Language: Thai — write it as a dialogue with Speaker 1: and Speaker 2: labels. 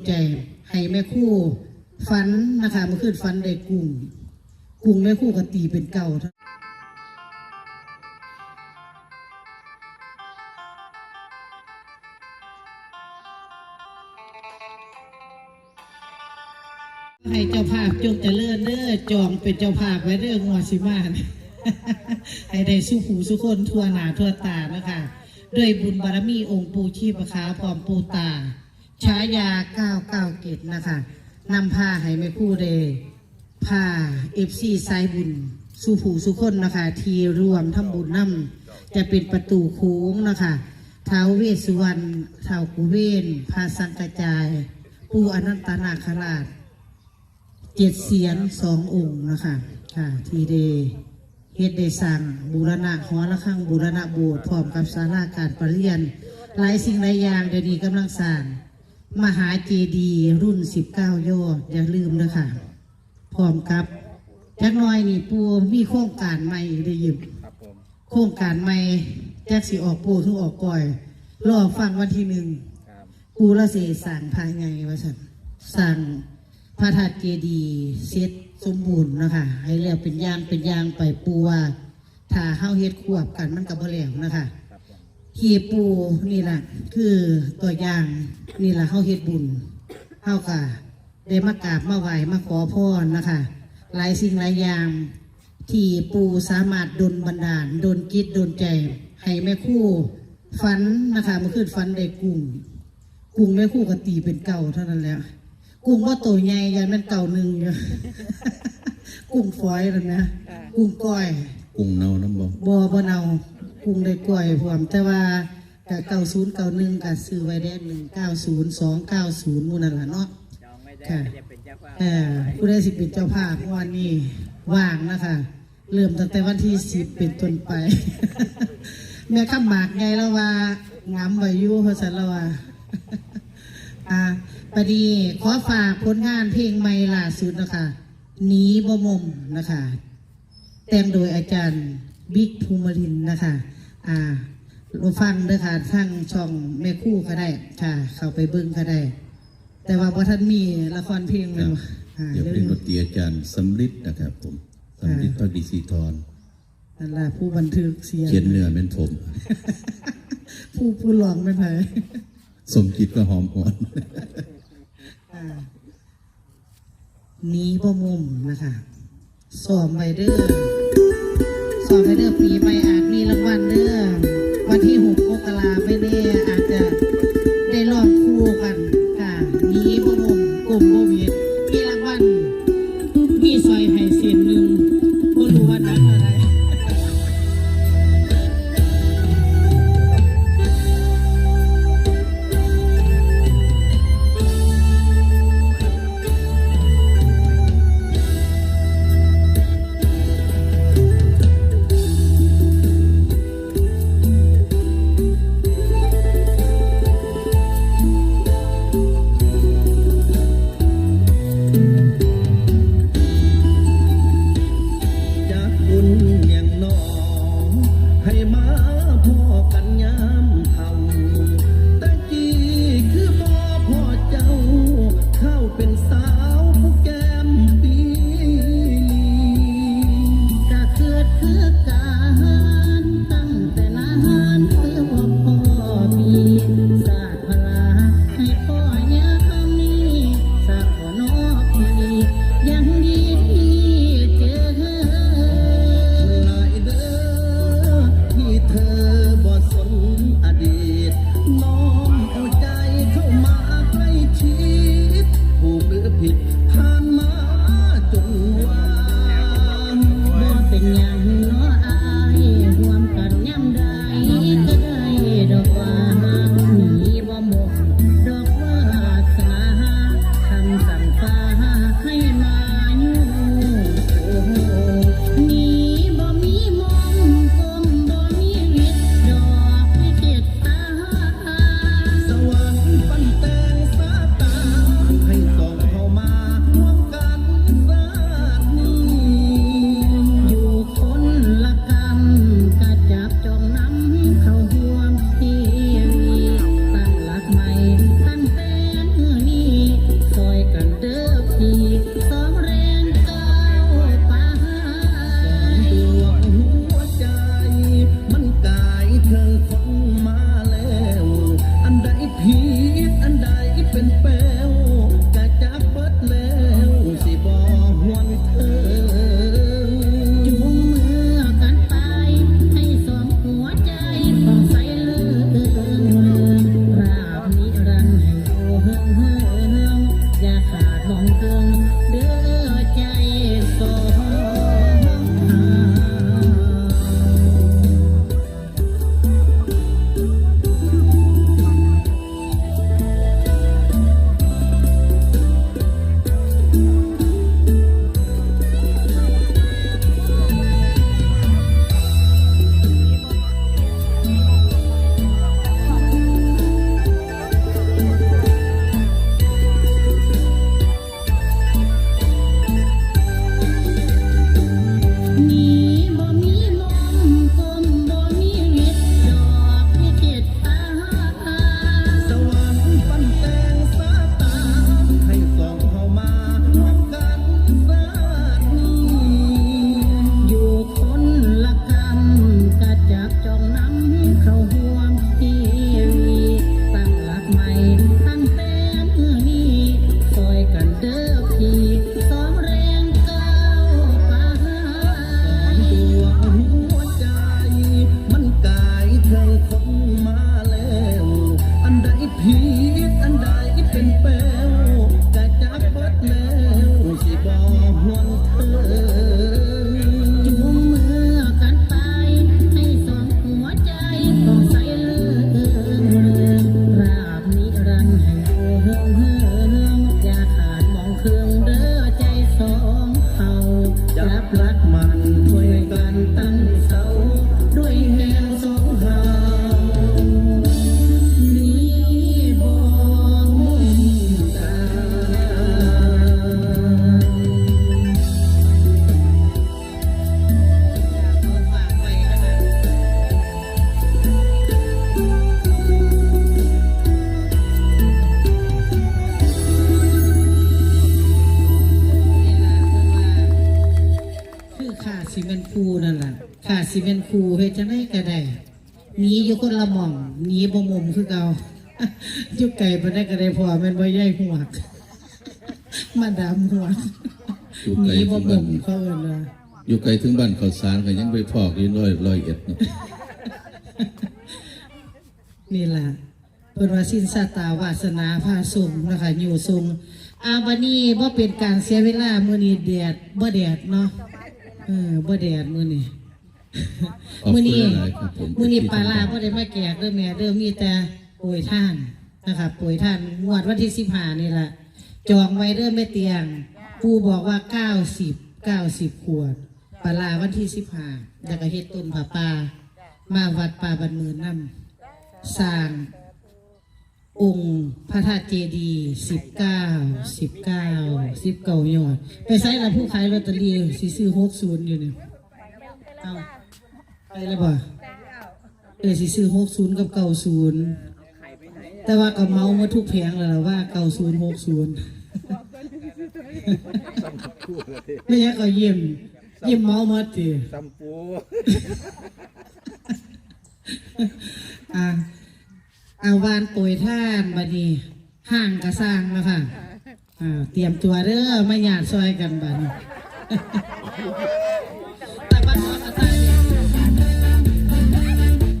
Speaker 1: ใจให้แม่คู่ฝันนะคะเมื่อคืนฝันได้กุ้งแม่คู่ก็ตีเป็นเก่าให้เจ้าภาพจงเจริญเด้อจองเป็นเจ้าภาพไว้เด้องวดสิมาให้ได้สู้หูสู้คนทั่วหน้าทั่วตานะคะด้วยบุญบารมีองค์ปู่ชีพขาวพร้อมปู่ตาฉายา99 เกตนะคะนำผ้าให้แม่คู่เดผ้าFCสายบุญสู้ผู้สู้คนนะคะทีรวมทำบุญนำจะเป็นประตูโค้งนะคะท้าวเวสสุวรรณท้าวกุเวนพาสังกระจายปู่อนันตนาคราช7 เสียน2 องค์นะคะค่ะทีเดเฮ็ดได้สั่งบูรณะหอระฆังบูรณะโบสถ์พร้อมกับศาลาการประเรียนหลายสิ่งหลายอย่างเดี๋ยวนี้กำลังสร้างมหาเจดีย์รุ่น19 ยอดอย่าลืมนะคะพร้อมกับจักน้อยนี่ปูมีโครงการใหม่ได้ยิบโครงการใหม่แจ็คสิออกปูทุกออกก่อยรอฟังวันที่1ปูละเสสั่งภายในว่าสั่งพระธาตุเจดีย์เสร็จสมบูรณ์นะคะให้แล้วเป็นอย่างไปปูว่าถ้าเฮาเฮ็ดควบกันมันก็บ่แล้วนะคะที่ปูนี่ล่ะคือตัวอย่างนี่ล่ะเฮาเฮ็ดบุญเฮาก็ได้มากราบมาไหว้มาขอพรนะคะหลายสิ่งหลายอย่างที่ปูสามารถดลบันดาลดลจิตดลใจให้แม่คู่ฝันนะคะเมื่อคืนฝันได้กุ้งแม่คู่ก็ตีเป็นเก่าเท่านั้นแล้วกุ้งว่าโตใหญ่ยันมันเก่าหนึ่งอยู่ กุ้งฝอยนั่นนะกุ้งก้อย
Speaker 2: กุ้งเนาน้ำ
Speaker 1: บ่เนากุ้งได้ก้อยพร้อมแต่ว่ากับ90 91กับซื้อไว้ได้190 290มูนั่นล่ะเนาะค่ะผู้ได้สิเป็นเจ้าภาพวันนี้ว่างนะคะเริ่มตั้งแต่วันที่10เป็นต้นไป แม่ข้ามหมากไงแล้วว่างามไว้อยู่เพราะฉะนั้นแล้วว่าพอดีขอฝากผลงานเพลงใหม่ล่าสุดนะคะหนีบ่มมนะคะแต่งโดยอาจารย์บิ๊กภูมิรินนะคะเราฟังด้วยค่ะทั้งช่องแม่คู่ก็ได้ค่ะเข้าไปเบิ้งก็ได้แต่ว่าพอท่านมีละครเพลงเลย
Speaker 2: เดี๋ยวเป็นดนตรีอาจารย์สำริดนะครับผมสำริดพระดิศิธร
Speaker 1: นั่นแหละผู้บันทึกเสียง
Speaker 2: เขียนเนื้อเป็นผม
Speaker 1: ผู้ร้องเป็นไผ
Speaker 2: สมจิตก็หอมหวน
Speaker 1: นี้บ่มุมนะคะสอบไปเด้อปีใหม่อาจมีรางวัลเด้อวันที่6 มกราไม่แน่อาจจะได้ลองคู่กันค่ะนี้บ่มุมกลุ่มโควิดมีรางวัลมีซอยไห่เส้นหนึ่งบ่รู้ว่านักอะไร
Speaker 2: ผิด
Speaker 1: มองเกิงเด้อใจสองสิเป็นครูนั่นแหละค่ะสิเป็นครูเฮ็ดจังได๋ก็ได้หนีอยู่คนละหม่องหนีบ่มุมคือเก่าอยู่ไกลบ่ได้ก็ได้พอแม่นบ่ใหญ่หัวกมาดามหัวหนีบ่มุมเขาเอิ้นว่า
Speaker 2: อยู่ไกลถึงบ้านเขาสารก็ยังไปพอกอยู่ร้อยเอ็ดเนาะ
Speaker 1: นี่ล่ะเพิ่นว่าสิ้นสตาวาสนาพาส่งนะคะอยู่ทรงบัดนี้บ่เป็นการเสียเวลามื้อนี้แดดบ่แดดเนาะบ่แดดมื้อนี้มื้อนี้ปลาลาบ่ได้มาแจกเด้อแม่เด้อมีแต่โปรยทานนะคะโปรยทานงวดวันที่15นี่ล่ะจองไว้เด้อแม่เตียงปู่บอกว่า90ขวดปลาลาวันที่15แล้วก็เฮ็ดต้นผ้าป่ามาวัดป่าบ้านมือนำสร้างองค์พระธาตุเจดีย์19ยอดไปใส่ละผู้ขายลอตเตอรี่สิซื้อ60อยู่นี่เอาไปแล้วบ่สิซื้อ60กับ90แต่ว่าก็เมาหมดทุกแผงแล้วล่ะว่า90 60ไม่อยากก็ยิ้มเมาหมดติซัมปูวานโปรยท่านบัดนี้ห้างกระสร้างแล้วค่ะเตรียมตัวเด้อมาหยาดซอยกันบัดนี้แต่บ้านนอกกระต่าย